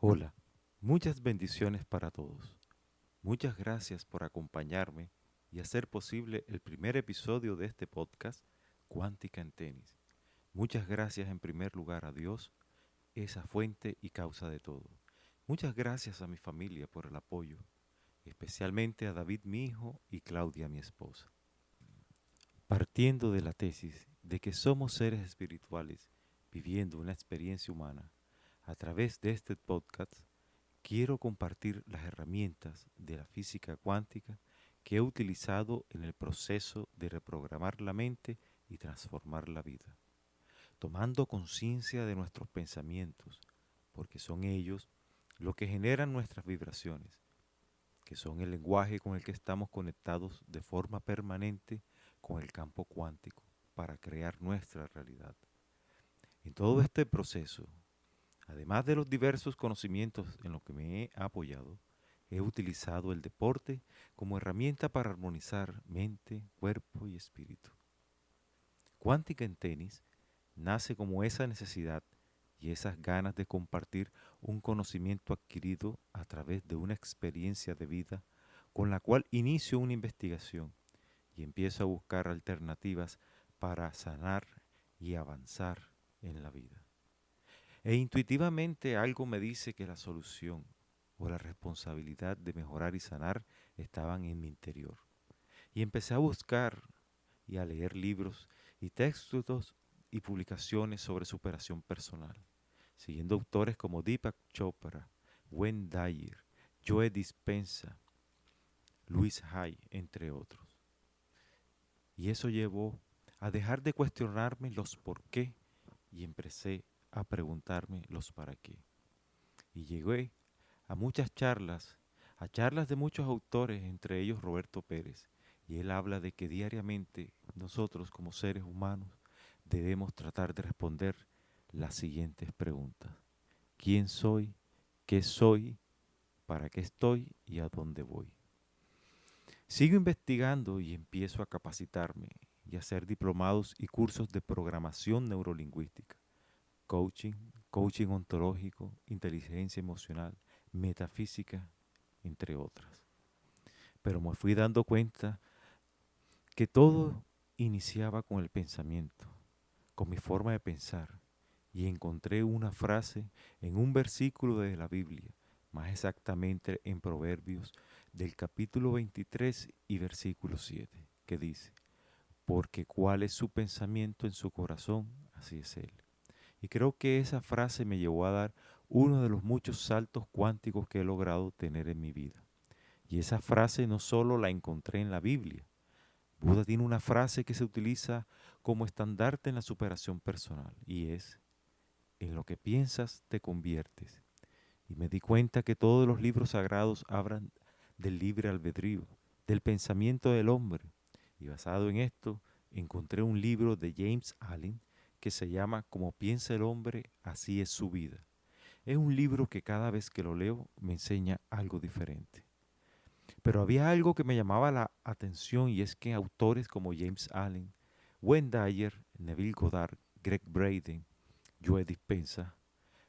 Hola, muchas bendiciones para todos. Muchas gracias por acompañarme y hacer posible el primer episodio de este podcast, Cuántica en Tenis. Muchas gracias en primer lugar a Dios, esa fuente y causa de todo. Muchas gracias a mi familia por el apoyo, especialmente a David mi hijo y Claudia mi esposa. Partiendo de la tesis de que somos seres espirituales viviendo una experiencia humana, a través de este podcast quiero compartir las herramientas de la física cuántica que he utilizado en el proceso de reprogramar la mente y transformar la vida, tomando conciencia de nuestros pensamientos, porque son ellos lo que generan nuestras vibraciones, que son el lenguaje con el que estamos conectados de forma permanente con el campo cuántico para crear nuestra realidad. En todo este proceso, además de los diversos conocimientos en los que me he apoyado, he utilizado el deporte como herramienta para armonizar mente, cuerpo y espíritu. Cuántica en tenis nace como esa necesidad y esas ganas de compartir un conocimiento adquirido a través de una experiencia de vida con la cual inicio una investigación y empiezo a buscar alternativas para sanar y avanzar en la vida. E intuitivamente algo me dice que la solución o la responsabilidad de mejorar y sanar estaban en mi interior. Y empecé a buscar y a leer libros y textos y publicaciones sobre superación personal, siguiendo autores como Deepak Chopra, Wayne Dyer, Joe Dispenza, Luis Hay, entre otros. Y eso llevó a dejar de cuestionarme los por qué y empecé a preguntarme los para qué. Y llegué a muchas charlas, a charlas de muchos autores, entre ellos Roberto Pérez, y él habla de que diariamente nosotros como seres humanos debemos tratar de responder las siguientes preguntas. ¿Quién soy? ¿Qué soy? ¿Para qué estoy? ¿Y a dónde voy? Sigo investigando y empiezo a capacitarme y a hacer diplomados y cursos de programación neurolingüística, coaching, coaching ontológico, inteligencia emocional, metafísica, entre otras. Pero me fui dando cuenta que todo iniciaba con el pensamiento, con mi forma de pensar, y encontré una frase en un versículo de la Biblia, más exactamente en Proverbios del capítulo 23 y versículo 7, que dice, porque cuál es su pensamiento en su corazón, así es él. Y creo que esa frase me llevó a dar uno de los muchos saltos cuánticos que he logrado tener en mi vida. Y esa frase no solo la encontré en la Biblia. Buda tiene una frase que se utiliza como estandarte en la superación personal y es, en lo que piensas te conviertes. Y me di cuenta que todos los libros sagrados hablan del libre albedrío, del pensamiento del hombre. Y basado en esto, encontré un libro de James Allen que se llama Como piensa el hombre, así es su vida. Es un libro que cada vez que lo leo me enseña algo diferente. Pero había algo que me llamaba la atención y es que autores como James Allen, Wayne Dyer, Neville Goddard, Greg Braden, Joe Dispenza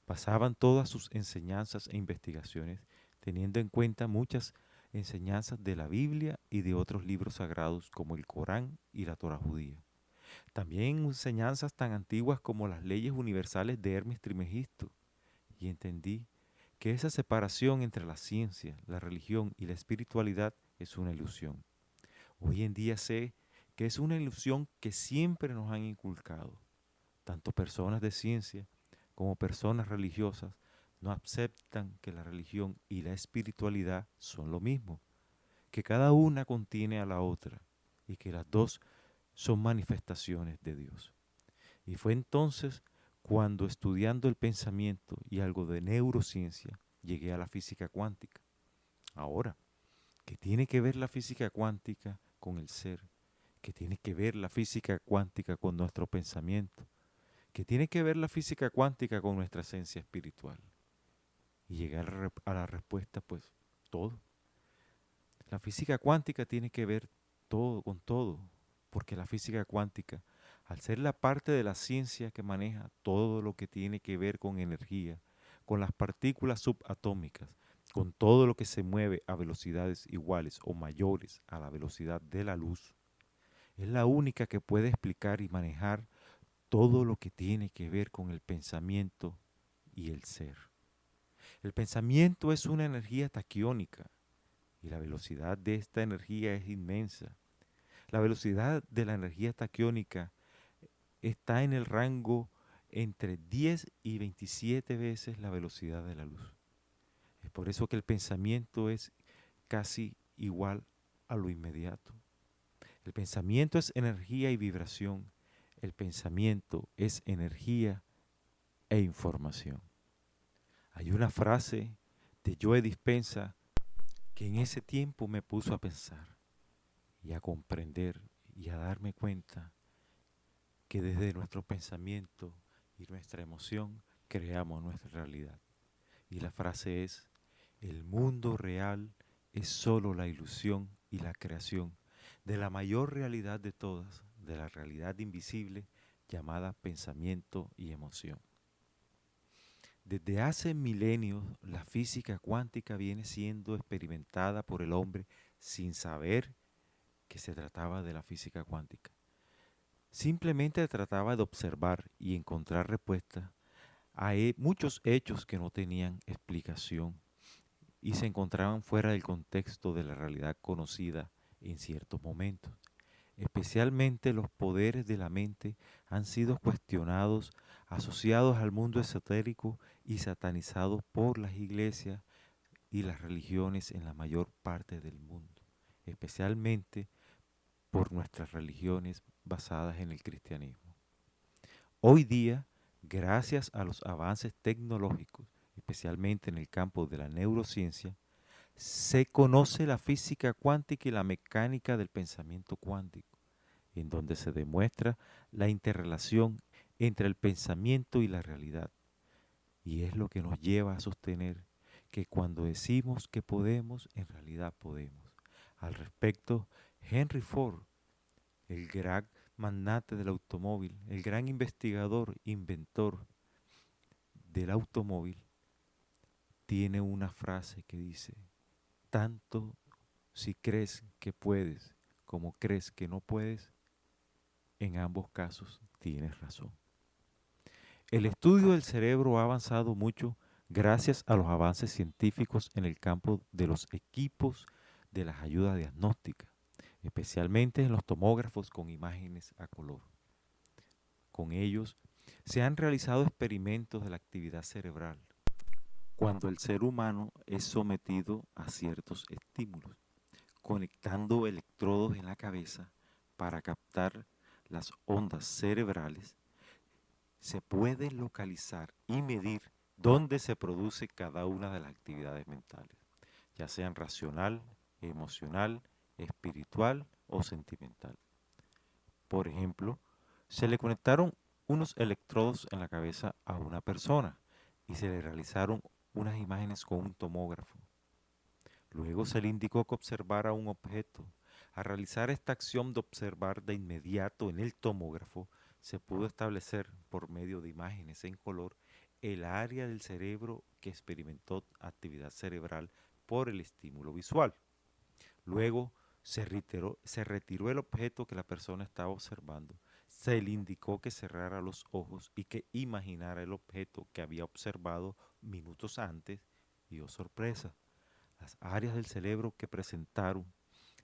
basaban todas sus enseñanzas e investigaciones teniendo en cuenta muchas enseñanzas de la Biblia y de otros libros sagrados como el Corán y la Torah judía. También enseñanzas tan antiguas como las leyes universales de Hermes Trismegisto. Y entendí que esa separación entre la ciencia, la religión y la espiritualidad es una ilusión. Hoy en día sé que es una ilusión que siempre nos han inculcado. Tanto personas de ciencia como personas religiosas no aceptan que la religión y la espiritualidad son lo mismo, que cada una contiene a la otra y que las dos son manifestaciones de Dios. Y fue entonces cuando estudiando el pensamiento y algo de neurociencia llegué a la física cuántica. Ahora, ¿qué tiene que ver la física cuántica con el ser? ¿Qué tiene que ver la física cuántica con nuestro pensamiento? ¿Qué tiene que ver la física cuántica con nuestra esencia espiritual? Y llegar a la respuesta, pues, todo. La física cuántica tiene que ver todo con todo, porque la física cuántica, al ser la parte de la ciencia que maneja todo lo que tiene que ver con energía, con las partículas subatómicas, con todo lo que se mueve a velocidades iguales o mayores a la velocidad de la luz, es la única que puede explicar y manejar todo lo que tiene que ver con el pensamiento y el ser. El pensamiento es una energía taquiónica y la velocidad de esta energía es inmensa. La velocidad de la energía taquiónica está en el rango entre 10 y 27 veces la velocidad de la luz. Es por eso que el pensamiento es casi igual a lo inmediato. El pensamiento es energía y vibración. El pensamiento es energía e información. Hay una frase de Joe Dispenza que en ese tiempo me puso a pensar y a comprender y a darme cuenta que desde nuestro pensamiento y nuestra emoción creamos nuestra realidad. Y la frase es: el mundo real es solo la ilusión y la creación de la mayor realidad de todas, de la realidad invisible llamada pensamiento y emoción. Desde hace milenios, la física cuántica viene siendo experimentada por el hombre sin saber que se trataba de la física cuántica. Simplemente trataba de observar y encontrar respuestas a muchos hechos que no tenían explicación y se encontraban fuera del contexto de la realidad conocida en ciertos momentos. Especialmente los poderes de la mente han sido cuestionados, asociados al mundo esotérico y satanizados por las iglesias y las religiones en la mayor parte del mundo, especialmente por nuestras religiones basadas en el cristianismo. Hoy día, gracias a los avances tecnológicos, especialmente en el campo de la neurociencia, se conoce la física cuántica y la mecánica del pensamiento cuántico, en donde se demuestra la interrelación entre el pensamiento y la realidad. Y es lo que nos lleva a sostener que cuando decimos que podemos, en realidad podemos. Al respecto, Henry Ford, el gran magnate del automóvil, el gran investigador, inventor del automóvil, tiene una frase que dice: tanto si crees que puedes como crees que no puedes, en ambos casos tienes razón. El estudio del cerebro ha avanzado mucho gracias a los avances científicos en el campo de los equipos de las ayudas diagnósticas, especialmente en los tomógrafos con imágenes a color. Con ellos se han realizado experimentos de la actividad cerebral cuando el ser humano es sometido a ciertos estímulos, conectando electrodos en la cabeza para captar las ondas cerebrales. Se puede localizar y medir dónde se produce cada una de las actividades mentales, ya sean racional, emocional, espiritual o sentimental. Por ejemplo, se le conectaron unos electrodos en la cabeza a una persona y se le realizaron unas imágenes con un tomógrafo. Luego se le indicó que observara un objeto. Al realizar esta acción de observar de inmediato en el tomógrafo, se pudo establecer por medio de imágenes en color el área del cerebro que experimentó actividad cerebral por el estímulo visual. Luego se retiró el objeto que la persona estaba observando, se le indicó que cerrara los ojos y que imaginara el objeto que había observado minutos antes y, oh sorpresa, las áreas del cerebro que presentaron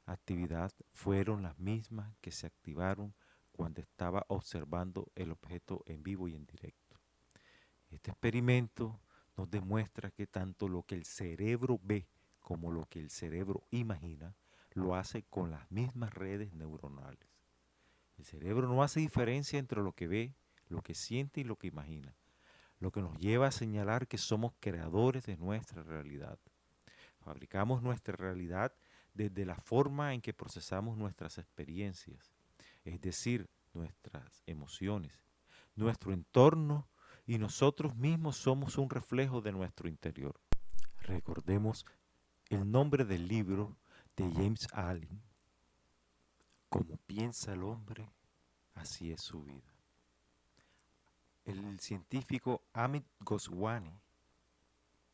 actividad fueron las mismas que se activaron cuando estaba observando el objeto en vivo y en directo. Este experimento nos demuestra que tanto lo que el cerebro ve como lo que el cerebro imagina lo hace con las mismas redes neuronales. El cerebro no hace diferencia entre lo que ve, lo que siente y lo que imagina, lo que nos lleva a señalar que somos creadores de nuestra realidad. Fabricamos nuestra realidad desde la forma en que procesamos nuestras experiencias, es decir, nuestras emociones, nuestro entorno, y nosotros mismos somos un reflejo de nuestro interior. Recordemos el nombre del libro de James Allen: como piensa el hombre, así es su vida. El científico Amit Goswami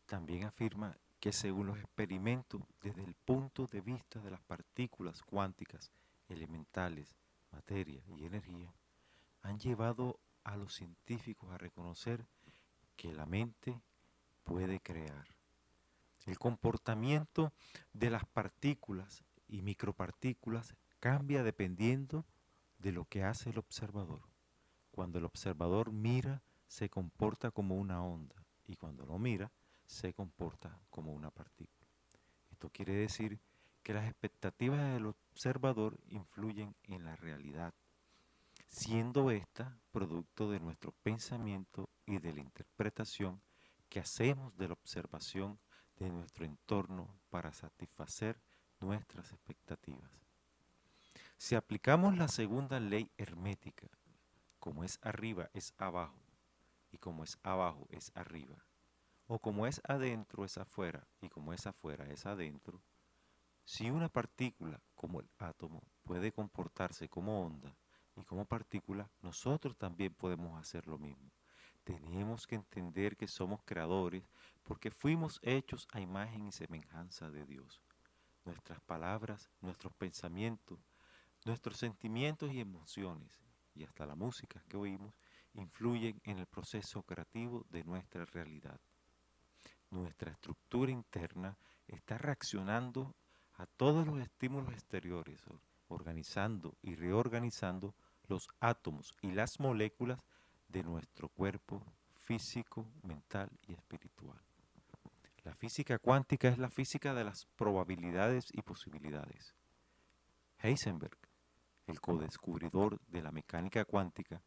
También afirma que según los experimentos desde el punto de vista de las partículas cuánticas elementales, materia y energía, han llevado a los científicos a reconocer que la mente puede crear. El comportamiento de las partículas y micropartículas cambia dependiendo de lo que hace el observador. Cuando el observador mira, se comporta como una onda, y cuando no mira, se comporta como una partícula. Esto quiere decir que las expectativas del observador influyen en la realidad, siendo ésta producto de nuestro pensamiento y de la interpretación que hacemos de la observación de nuestro entorno para satisfacer nuestras expectativas. Si aplicamos la segunda ley hermética, como es arriba es abajo y como es abajo es arriba, o como es adentro es afuera y como es afuera es adentro, si una partícula como el átomo puede comportarse como onda y como partícula, nosotros también podemos hacer lo mismo. Tenemos que entender que somos creadores porque fuimos hechos a imagen y semejanza de Dios. Nuestras palabras, nuestros pensamientos, nuestros sentimientos y emociones, y hasta la música que oímos, influyen en el proceso creativo de nuestra realidad. Nuestra estructura interna está reaccionando a todos los estímulos exteriores, organizando y reorganizando los átomos y las moléculas de nuestro cuerpo físico, mental y espiritual. La física cuántica es la física de las probabilidades y posibilidades. Heisenberg, el codescubridor de la mecánica cuántica,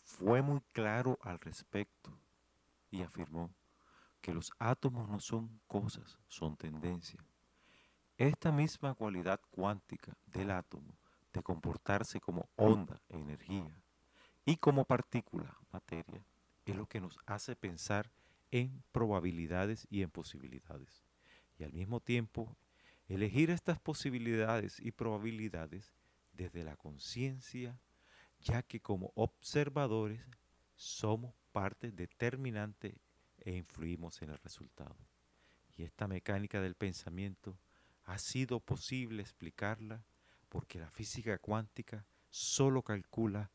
fue muy claro al respecto y afirmó que los átomos no son cosas, son tendencias. Esta misma cualidad cuántica del átomo de comportarse como onda, energía, y como partícula, materia, es lo que nos hace pensar en probabilidades y en posibilidades. Y al mismo tiempo, elegir estas posibilidades y probabilidades desde la conciencia, ya que como observadores somos parte determinante e influimos en el resultado. Y esta mecánica del pensamiento ha sido posible explicarla porque la física cuántica solo calcula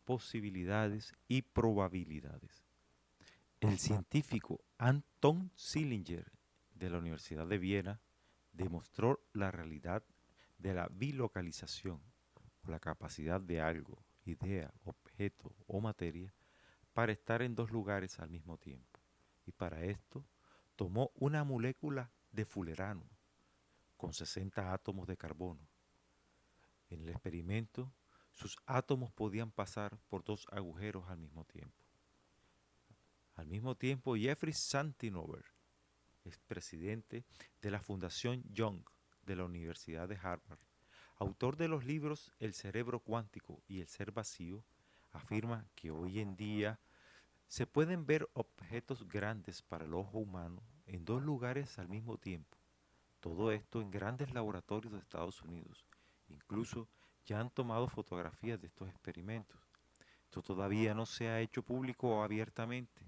posibilidades y probabilidades. El científico Anton Zeilinger de la Universidad de Viena demostró la realidad de la bilocalización o la capacidad de algo, idea, objeto o materia para estar en dos lugares al mismo tiempo. Y para esto tomó una molécula de fulerano con 60 átomos de carbono. En el experimento, sus átomos podían pasar por dos agujeros al mismo tiempo. Al mismo tiempo, Jeffrey Santinover, expresidente de la Fundación Young de la Universidad de Harvard, autor de los libros El cerebro cuántico y El ser vacío, afirma que hoy en día se pueden ver objetos grandes para el ojo humano en dos lugares al mismo tiempo. Todo esto en grandes laboratorios de Estados Unidos. Incluso ya han tomado fotografías de estos experimentos. Esto todavía no se ha hecho público abiertamente.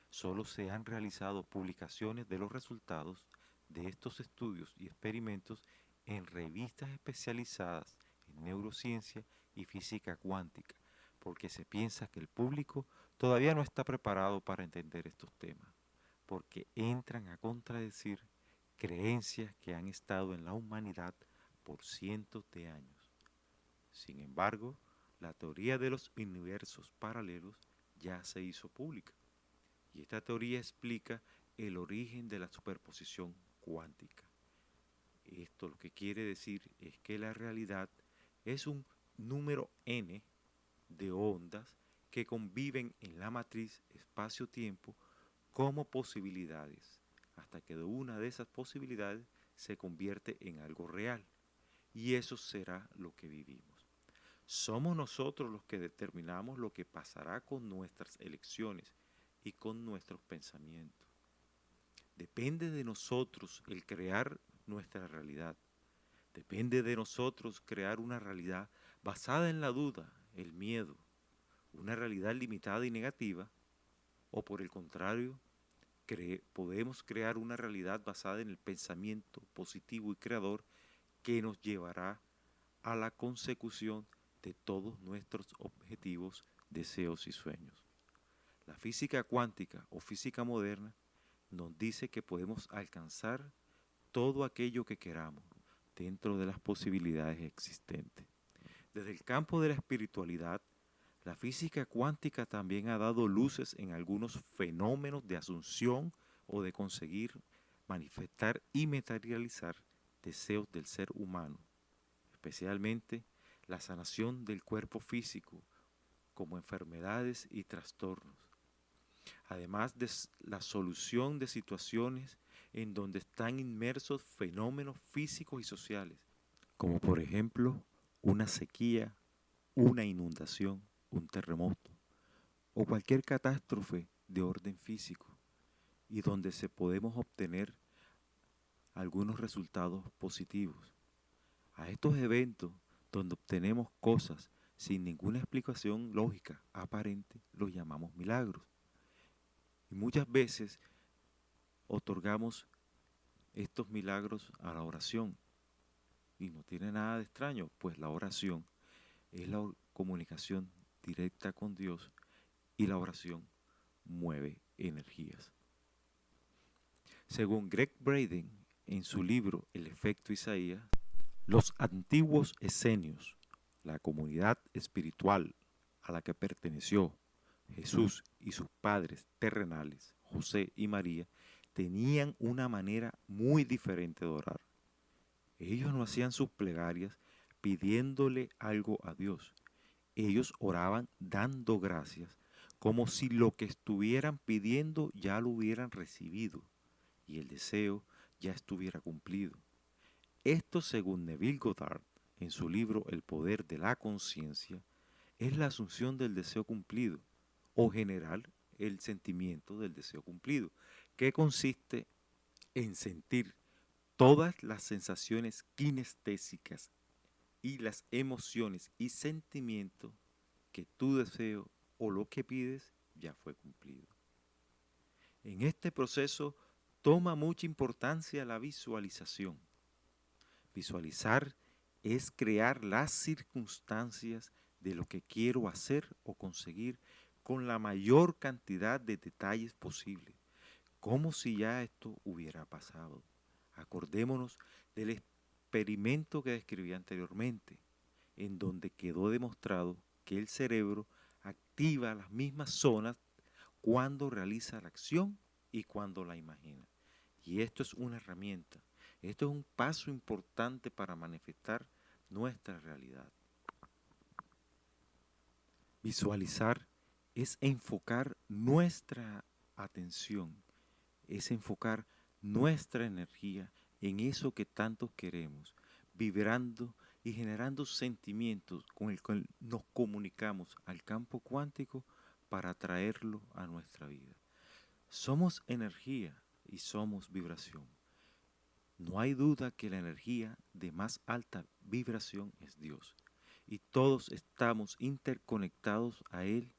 Solo se han realizado publicaciones de los resultados de estos estudios y experimentos en revistas especializadas en neurociencia y física cuántica, porque se piensa que el público todavía no está preparado para entender estos temas, porque entran a contradecir creencias que han estado en la humanidad por cientos de años. Sin embargo, la teoría de los universos paralelos ya se hizo pública y esta teoría explica el origen de la superposición cuántica. Esto lo que quiere decir es que la realidad es un número n de ondas que conviven en la matriz espacio-tiempo como posibilidades, hasta que una de esas posibilidades se convierte en algo real. Y eso será lo que vivimos. Somos nosotros los que determinamos lo que pasará con nuestras elecciones y con nuestros pensamientos. Depende de nosotros el crear nuestra realidad. Depende de nosotros crear una realidad basada en la duda, el miedo, una realidad limitada y negativa, o por el contrario, podemos crear una realidad basada en el pensamiento positivo y creador que nos llevará a la consecución de todos nuestros objetivos, deseos y sueños. La física cuántica o física moderna nos dice que podemos alcanzar todo aquello que queramos dentro de las posibilidades existentes. Desde el campo de la espiritualidad, la física cuántica también ha dado luces en algunos fenómenos de asunción o de conseguir manifestar y materializar deseos del ser humano, especialmente la sanación del cuerpo físico como enfermedades y trastornos, además de la solución de situaciones en donde están inmersos fenómenos físicos y sociales, como por ejemplo una sequía, una inundación, un terremoto o cualquier catástrofe de orden físico, y donde se podemos obtener algunos resultados positivos. A estos eventos donde obtenemos cosas sin ninguna explicación lógica aparente los llamamos milagros. Y muchas veces otorgamos estos milagros a la oración. Y no tiene nada de extraño, pues la oración es la comunicación directa con Dios y la oración mueve energías. Según Greg Braden, en su libro El efecto Isaías, los antiguos esenios, la comunidad espiritual a la que perteneció Jesús y sus padres terrenales, José y María, tenían una manera muy diferente de orar. Ellos no hacían sus plegarias pidiéndole algo a Dios. Ellos oraban dando gracias, como si lo que estuvieran pidiendo ya lo hubieran recibido y el deseo ya estuviera cumplido. Esto, según Neville Goddard, en su libro El poder de la conciencia, es la asunción del deseo cumplido, o general el sentimiento del deseo cumplido, que consiste en sentir todas las sensaciones kinestésicas y las emociones y sentimientos que tu deseo o lo que pides ya fue cumplido. En este proceso toma mucha importancia la visualización. Visualizar es crear las circunstancias de lo que quiero hacer o conseguir con la mayor cantidad de detalles posible, como si ya esto hubiera pasado. Acordémonos del experimento que describí anteriormente, en donde quedó demostrado que el cerebro activa las mismas zonas cuando realiza la acción y cuando la imagina. Y esto es una herramienta, esto es un paso importante para manifestar nuestra realidad. Visualizar es enfocar nuestra atención, es enfocar nuestra energía en eso que tanto queremos, vibrando y generando sentimientos con el que nos comunicamos al campo cuántico para traerlo a nuestra vida. Somos energía y somos vibración. No hay duda que la energía de más alta vibración es Dios, y todos estamos interconectados a Él,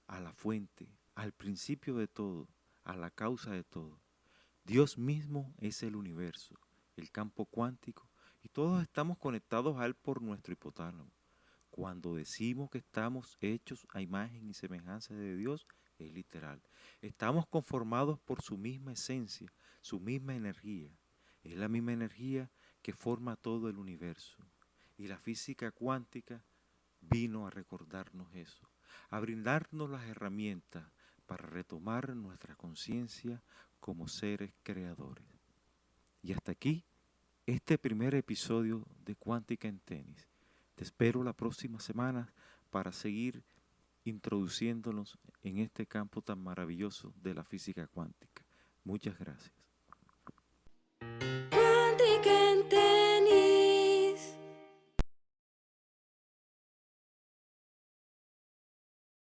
a la fuente, al principio de todo, a la causa de todo. Dios mismo es el universo, el campo cuántico, y todos estamos conectados a Él por nuestro hipotálamo. Cuando decimos que estamos hechos a imagen y semejanza de Dios, es literal. Estamos conformados por su misma esencia, su misma energía. Es la misma energía que forma todo el universo. Y la física cuántica vino a recordarnos eso, a brindarnos las herramientas para retomar nuestra conciencia como seres creadores. Y hasta aquí este primer episodio de Cuántica en Tenis. Te espero la próxima semana para seguir introduciéndonos en este campo tan maravilloso de la física cuántica. Muchas gracias.